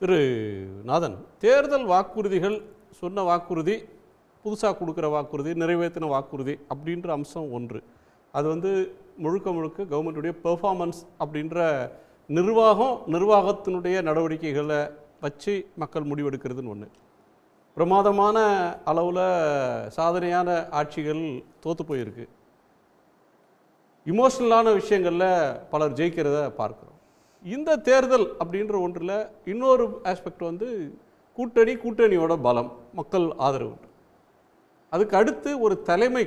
திரு நாதன், தேர்தல் வாக்குறுதிகள் சொன்ன வாக்குறுதி, புதுசாக கொடுக்குற வாக்குறுதி, நிறைவேற்றின வாக்குறுதி அப்படின்ற அம்சம் ஒன்று. அது முழுக்க முழுக்க கவர்மெண்ட்டுடைய பெர்ஃபார்மன்ஸ் அப்படின்ற நிர்வாகத்தினுடைய நடவடிக்கைகளை வச்சு மக்கள் முடிவெடுக்கிறதுன்னு ஒன்று. பிரமாதமான அளவில் சாதனையான ஆட்சிகள் தோற்று போயிருக்கு. இமோஷனலான விஷயங்களில் பலர் ஜெயிக்கிறத பார்க்குறோம். இந்த தேர்தல் அப்படின்ற ஒன்றில் இன்னொரு ஆஸ்பெக்ட் கூட்டணியோட பலம், மக்கள் ஆதரவு. அதுக்கு அடுத்து ஒரு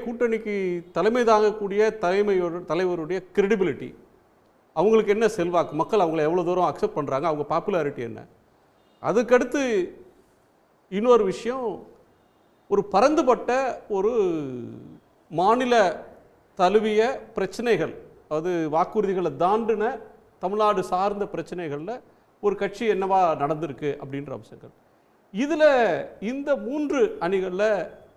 கூட்டணிக்கு தலைமை தாங்கக்கூடிய தலைவருடைய கிரெடிபிலிட்டி, அவங்களுக்கு என்ன செல்வாக்கு, மக்கள் அவங்கள எவ்வளோ தூரம் அக்செப்ட் பண்ணுறாங்க, அவங்க பாப்புலாரிட்டி என்ன. அதுக்கடுத்து இன்னொரு விஷயம், ஒரு பரந்துபட்ட ஒரு மாநில தழுவிய பிரச்சனைகள், வாக்குறுதிகளை தாண்டின தமிழ்நாடு சார்ந்த பிரச்சனைகளில் ஒரு கட்சி என்னவா நடந்திருக்கு அப்படின்ற அம்சங்கள். இதில் இந்த 3 அணிகளில்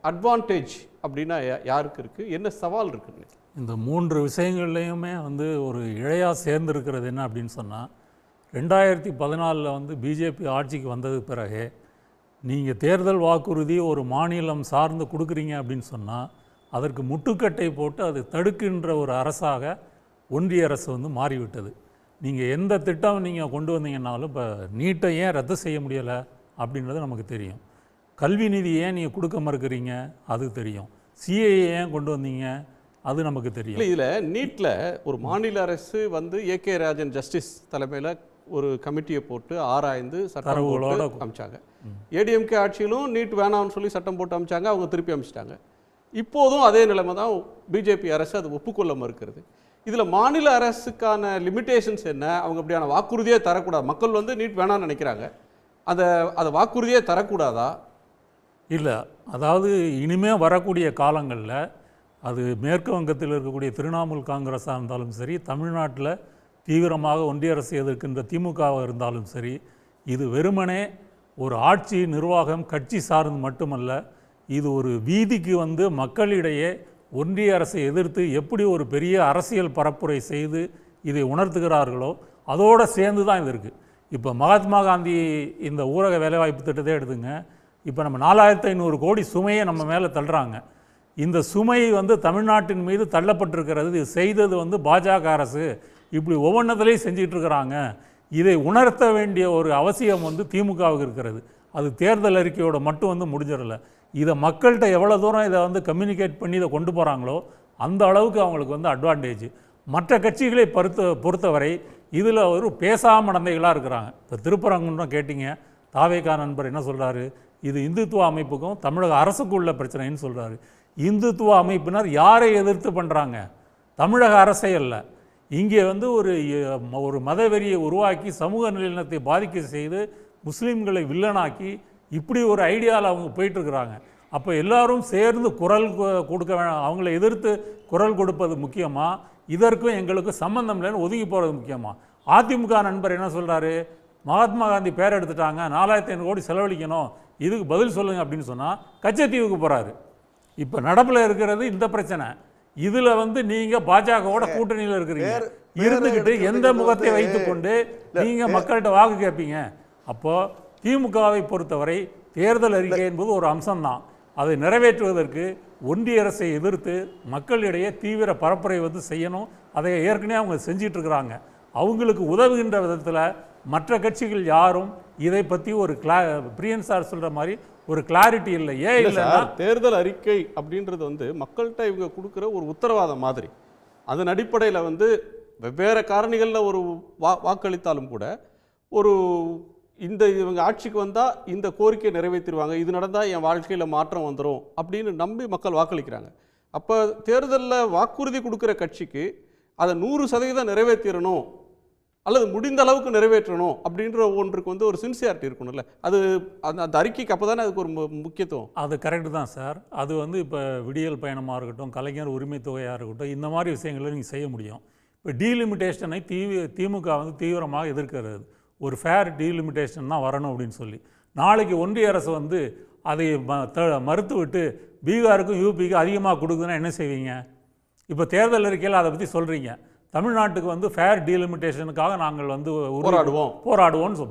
அட்வான்டேஜ் அப்படின்னா யாருக்கு இருக்குது, என்ன சவால் இருக்குன்னு? இந்த 3 விஷயங்கள்லையுமே ஒரு இழையாக சேர்ந்துருக்கிறது என்ன அப்படின்னு சொன்னால், 2014 பிஜேபி ஆட்சிக்கு வந்தது பிறகு நீங்கள் தேர்தல் வாக்குறுதி ஒரு மாநிலம் சார்ந்து கொடுக்குறீங்க அப்படின்னு சொன்னால் அதற்கு முட்டுக்கட்டை போட்டு அது தடுக்கின்ற ஒரு அரசாக ஒன்றிய அரசு மாறிவிட்டது. நீங்கள் எந்த திட்டம் நீங்கள் கொண்டு வந்தீங்கன்னாலும், இப்போ நீட்டை ஏன் ரத்து செய்ய முடியலை அப்படின்றது நமக்கு தெரியும். கல்வி நிதி ஏன் நீங்கள் கொடுக்க மறுக்கிறீங்க அது தெரியும். சிஏஏ ஏன் கொண்டு வந்தீங்க அது நமக்கு தெரியும். இதில் நீட்டில் ஒரு மாநில அரசு ஏகே ராஜன் ஜஸ்டிஸ் தலைமையில் ஒரு கமிட்டியை போட்டு ஆராய்ந்து சட்டங்களோட அமைச்சாங்க. ஏடிஎம்கே ஆட்சியிலும் நீட் வேணாம்னு சொல்லி சட்டம் போட்டு அமைச்சாங்க, அவங்க திருப்பி அமைச்சிட்டாங்க. இப்போதும் அதே நிலைமை தான் பிஜேபி அரசு அது ஒப்புக்கொள்ள மறுக்கிறது. இதில் மாநில அரசுக்கான லிமிட்டேஷன்ஸ் என்ன, அவங்க அப்படியான வாக்குறுதியே தரக்கூடாது. மக்கள் நீட் வேணாம்னு நினைக்கிறாங்க, அதை வாக்குறுதியே தரக்கூடாதா? இல்லை, அதாவது இனிமேல் வரக்கூடிய காலங்களில் அது மேற்கு வங்கத்தில் இருக்கக்கூடிய திரிணாமுல் காங்கிரஸாக இருந்தாலும் சரி, தமிழ்நாட்டில் தீவிரமாக ஒன்றிய அரசு எதிர்க்கின்ற திமுகவாக இருந்தாலும் சரி, இது வெறுமனே ஒரு ஆட்சி நிர்வாகம் கட்சி சார்ந்து மட்டுமல்ல, இது ஒரு வீதிக்கு மக்களிடையே ஒன்றிய அரசை எதிர்த்து எப்படி ஒரு பெரிய அரசியல் பரப்புரை செய்து இதை உணர்த்துகிறார்களோ அதோடு சேர்ந்து தான் இது இருக்குது. இப்போ மகாத்மா காந்தி இந்த ஊரக வேலைவாய்ப்பு திட்டத்தை எடுத்துங்க. இப்போ நம்ம 4500 கோடி சுமையை நம்ம மேலே தள்ளுறாங்க. இந்த சுமை தமிழ்நாட்டின் மீது தள்ளப்பட்டிருக்கிறது. இது செய்தது பாஜக அரசு. இப்படி ஒவ்வொன்றத்துலேயும் செஞ்சிட்டு இருக்கிறாங்க. இதை உணர்த்த வேண்டிய ஒரு அவசியம் திமுகவுக்கு இருக்கிறது. அது தேர்தல் அறிக்கையோட மட்டும் முடிஞ்சிடல. இதை மக்கள்கிட்ட எவ்வளோ தூரம் இதை கம்யூனிகேட் பண்ணி இதை கொண்டு போகிறாங்களோ அந்த அளவுக்கு அவங்களுக்கு அட்வான்டேஜ். மற்ற கட்சிகளை பொறுத்தவரை இதில் ஒரு பேசாம மடந்தைகளாக இருக்கிறாங்க. இப்போ திருப்பரங்குன்றம் கேட்டிங்க, தாவேகா நண்பர் என்ன சொல்கிறாரு, இது இந்துத்துவ அமைப்புக்கும் தமிழக அரசுக்கும் உள்ள பிரச்சனைன்னு சொல்கிறாரு. இந்துத்துவ அமைப்பினர் யாரை எதிர்த்து பண்ணுறாங்க? தமிழக அரசை அல்ல. இங்கே ஒரு மதவெறியை உருவாக்கி சமூக நிலையினத்தை பாதிக்க செய்து முஸ்லீம்களை வில்லனாக்கி இப்படி ஒரு ஐடியாவில் அவங்க போயிட்டுருக்குறாங்க. அப்போ எல்லாரும் சேர்ந்து குரல் கொடுக்க வேணாம், அவங்கள எதிர்த்து குரல் கொடுப்பது முக்கியமாக, இதற்கும் எங்களுக்கும் சம்பந்தம் இல்லைன்னு ஒதுங்கி போகிறது முக்கியமாக. அதிமுக நண்பர் என்ன சொல்கிறாரு, மகாத்மா காந்தி பேர் எடுத்துட்டாங்க, 4500 கோடி செலவழிக்கணும், இதுக்கு பதில் சொல்லுங்கள் அப்படின்னு சொன்னால் கச்சத்தீவுக்கு போகிறாரு. இப்போ நடப்பில் இருக்கிறது இந்த பிரச்சனை. இதில் நீங்கள் பாஜகவோட கூட்டணியில் இருக்கிறீங்க, இருந்துக்கிட்டு எந்த முகத்தை வைத்துக்கொண்டு நீங்கள் மக்கள்கிட்ட வாக்கு கேட்பீங்க? அப்போது திமுகவை பொறுத்தவரை தேர்தல் அறிக்கை என்பது ஒரு அம்சம்தான். அதை நிறைவேற்றுவதற்கு ஒன்றிய அரசை எதிர்த்து மக்களிடையே தீவிர பரப்புரை செய்யணும். அதை ஏற்கனவே அவங்க செஞ்சிட்ருக்கிறாங்க. அவங்களுக்கு உதவுகின்ற விதத்தில் மற்ற கட்சிகள் யாரும் இதை பற்றி ஒரு பிரியன் சார் சொல்கிற மாதிரி ஒரு கிளாரிட்டி இல்லை. ஏன் இல்லை? தேர்தல் அறிக்கை அப்படின்றது மக்கள்கிட்ட இவங்க கொடுக்குற ஒரு உத்தரவாதம் மாதிரி. அதன் அடிப்படையில் வெவ்வேறு காரணிகளில் ஒரு வாக்களித்தாலும் கூட ஒரு இவங்க ஆட்சிக்கு வந்தால் இந்த கோரிக்கையை நிறைவேற்றிடுவாங்க, இது நடந்தால் என் வாழ்க்கையில் மாற்றம் வந்துடும் அப்படின்னு நம்பி மக்கள் வாக்களிக்கிறாங்க. அப்போ தேர்தலில் வாக்குறுதி கொடுக்குற கட்சிக்கு அதை 100% நிறைவேற்றிடணும் அல்லது முடிந்த அளவுக்கு நிறைவேற்றணும் அப்படின்ற ஒன்றுக்கு ஒரு சின்சியாரிட்டி இருக்கணும்ல. அது அந்த அறிக்கைக்கு அப்போ தானே அதுக்கு ஒரு முக்கியத்துவம். அது கரெக்டு தான் சார். அது இப்போ விடியல் பயணமாக இருக்கட்டும், கலைஞர் உரிமை தொகையாக இருக்கட்டும், இந்த மாதிரி விஷயங்களை நீங்கள் செய்ய முடியும். இப்போ டீலிமிட்டேஷனை திமுக தீவிரமாக எதிர்க்கிறது. ஒரு ஃபேர் டீலிமிட்டேஷன் தான் வரணும் அப்படின்னு சொல்லி நாளைக்கு ஒன்றிய அரசு அதை மறுத்து விட்டு பீகாருக்கும் யூபிக்கும் அதிகமாக கொடுக்குதுன்னா என்ன செய்வீங்க? இப்போ தேர்தல் அறிக்கையில் அதை பற்றி சொல்கிறீங்க. தமிழ்நாட்டுக்கு வந்து ஃபேர் டீலிமிட்டேஷனுக்காக நாங்கள் வந்து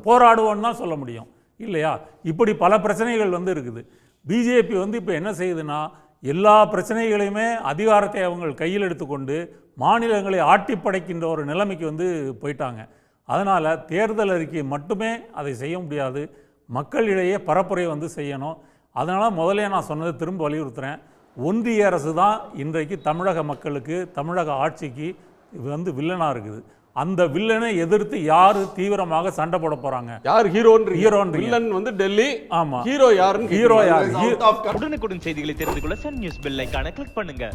போராடுவோம் தான் சொல்ல முடியும் இல்லையா? இப்படி பல பிரச்சனைகள் வந்து இருக்குது. பிஜேபி வந்து இப்போ என்ன செய்யுதுன்னா, எல்லா பிரச்சனைகளையுமே அதிகாரத்தை அவங்க கையில் எடுத்துக்கொண்டு மாநிலங்களை ஆட்டி படைக்கின்ற ஒரு நிலைமைக்கு வந்து போயிட்டாங்க. அதனால் தேர்தல் அறிக்கை மட்டுமே அதை செய்ய முடியாது, மக்களிடையே பரப்புரை வந்து செய்யணும். அதனால் முதலே நான் சொன்னதை திரும்ப வலியுறுத்துகிறேன், ஒன்றிய அரசு தான் இன்றைக்கு தமிழக மக்களுக்கு, தமிழக ஆட்சிக்கு வந்து வில்லனாக இருக்குது. அந்த வில்லனை எதிர்த்து யாரு தீவிரமாக சண்டை போட போறாங்க? யார் ஹீரோன்னு? வில்லன் வந்து டெல்லி. ஆமா, ஹீரோ யாருன்னு? உடனுக்குடன் செய்திகளை தெரிந்து கொள்ள சன் நியூஸ் பெல் ஐகானை கிளிக் பண்ணுங்க.